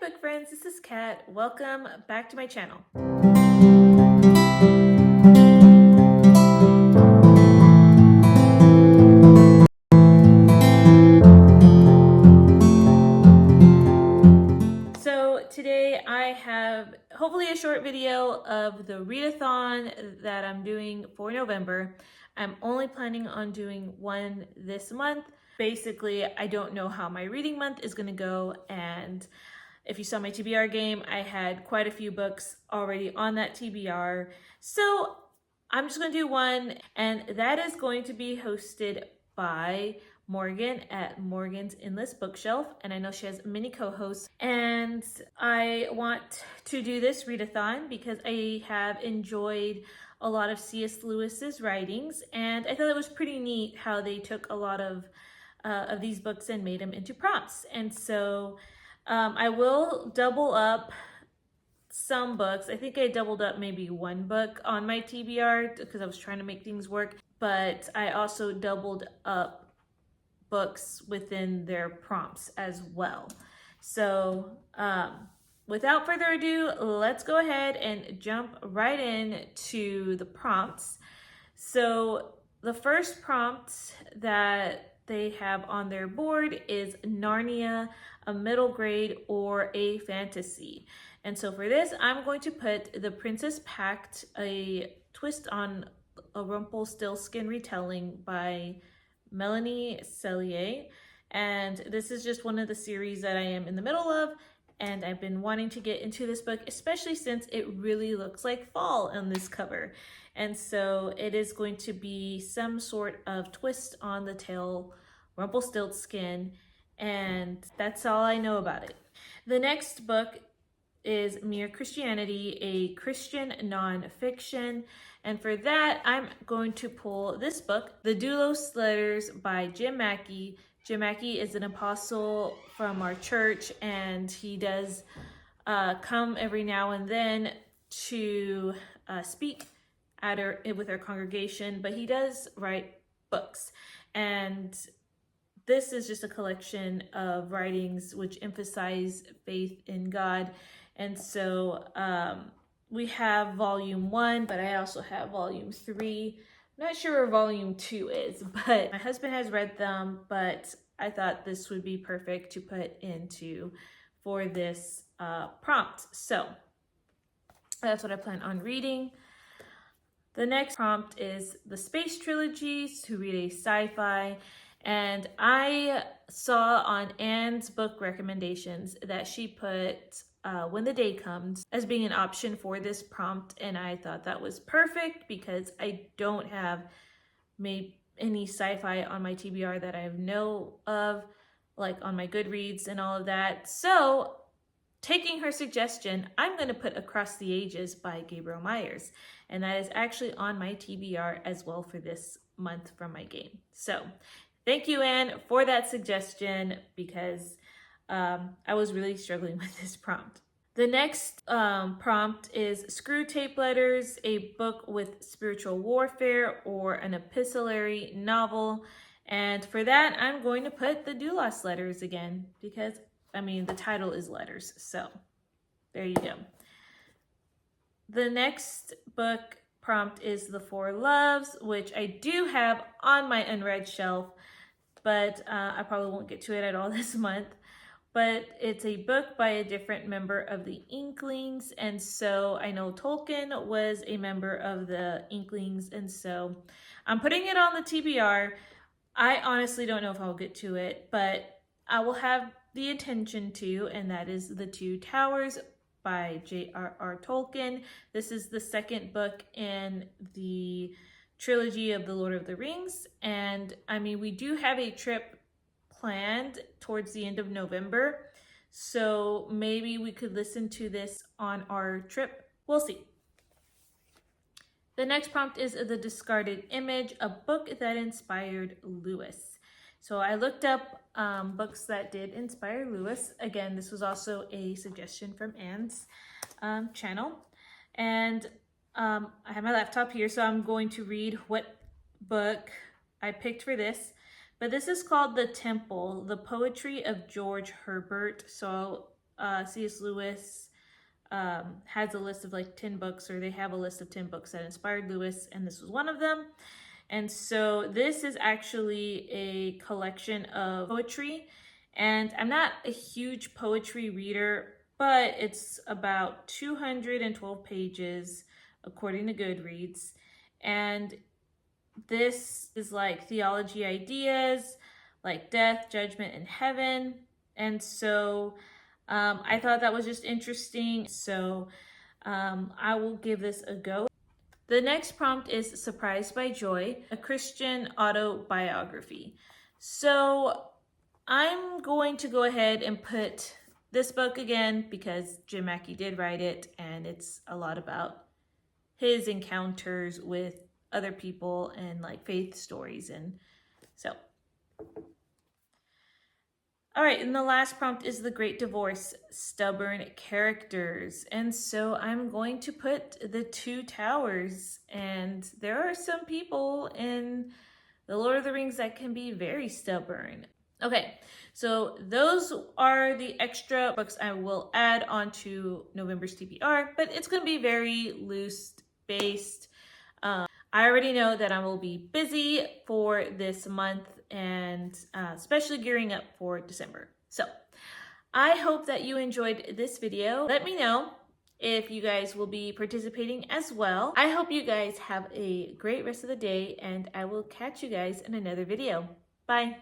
book friends, this is Kat. Welcome back to my channel. So today I have hopefully a short video of the readathon that I'm doing for November. I'm only planning on doing one this month. Basically, I don't know how my reading month is going to go, and if you saw my TBR game, I had quite a few books already on that TBR. So I'm just going to do one, and that is going to be hosted by Morgan at Morgan's Endless Bookshelf. And I know she has many co-hosts. And I want to do this readathon because I have enjoyed a lot of C.S. Lewis's writings. And I thought it was pretty neat how they took a lot of these books and made them into prompts. And so I will double up some books. I think I doubled up maybe one book on my TBR because I was trying to make things work, but I also doubled up books within their prompts as well. So without further ado, let's go ahead and jump right into the prompts. So the first prompt that they have on their board is Narnia, a middle grade or a fantasy. And so for this, I'm going to put The Princess Pact, a twist on a Rumpelstiltskin retelling by Melanie Cellier. And this is just one of the series that I am in the middle of, and I've been wanting to get into this book, especially since it really looks like fall on this cover. And so it is going to be some sort of twist on the tale, Rumpelstiltskin, and that's all I know about it. The next book is Mere Christianity, a Christian nonfiction. And for that, I'm going to pull this book, The Doulos Letters by Jim Mackey. Jim Mackey is an apostle from our church, and he does come every now and then to speak with our congregation, but he does write books. And this is just a collection of writings which emphasize faith in God. And so we have volume 1, but I also have volume 3. I'm not sure where volume 2 is, but my husband has read them, but I thought this would be perfect to put into for this prompt. So that's what I plan on reading. The next prompt is the Space Trilogies, to read a sci-fi. And I saw on Anne's book recommendations that she put When the Day Comes as being an option for this prompt. And I thought that was perfect because I don't have any sci-fi on my TBR that I know of, like on my Goodreads and all of that. So taking her suggestion, I'm going to put Across the Ages by Gabriel Myers. And that is actually on my TBR as well for this month from my game. So thank you, Anne, for that suggestion because I was really struggling with this prompt. The next prompt is Screw Tape Letters, a book with spiritual warfare or an epistolary novel. And for that, I'm going to put The Doulos Letters again because I mean, the title is letters, so there you go. The next book prompt is The Four Loves, which I do have on my unread shelf, but I probably won't get to it at all this month. But it's a book by a different member of the Inklings, and so I know Tolkien was a member of the Inklings, and so I'm putting it on the TBR. I honestly don't know if I'll get to it, but I will have the intention to, and that is The Two Towers by J.R.R. Tolkien. This is the second book in the trilogy of The Lord of the Rings. And I mean, we do have a trip planned towards the end of November, so maybe we could listen to this on our trip. We'll see. The next prompt is The Discarded Image, a book that inspired Lewis. So I looked up books that did inspire Lewis. Again, this was also a suggestion from Anne's channel. And I have my laptop here, so I'm going to read what book I picked for this. But this is called The Temple, the Poetry of George Herbert. So C.S. Lewis has a list of like 10 books, or they have a list of 10 books that inspired Lewis, and this was one of them. And so this is actually a collection of poetry, and I'm not a huge poetry reader, but it's about 212 pages according to Goodreads. And this is like theology ideas, like death, judgment, and heaven. And so I thought that was just interesting. So I will give this a go. The next prompt is Surprised by Joy, a Christian autobiography. So I'm going to go ahead and put this book again because Jim Mackey did write it, and it's a lot about his encounters with other people and like faith stories. And so, all right, and the last prompt is The Great Divorce, Stubborn Characters. And so I'm going to put the Two Towers. And there are some people in The Lord of the Rings that can be very stubborn. Okay, so those are the extra books I will add onto November's TBR, but it's going to be very loose based. I already know that I will be busy for this month, and especially gearing up for December. So I hope that you enjoyed this video. Let me know if you guys will be participating as well. I hope you guys have a great rest of the day, and I will catch you guys in another video. Bye.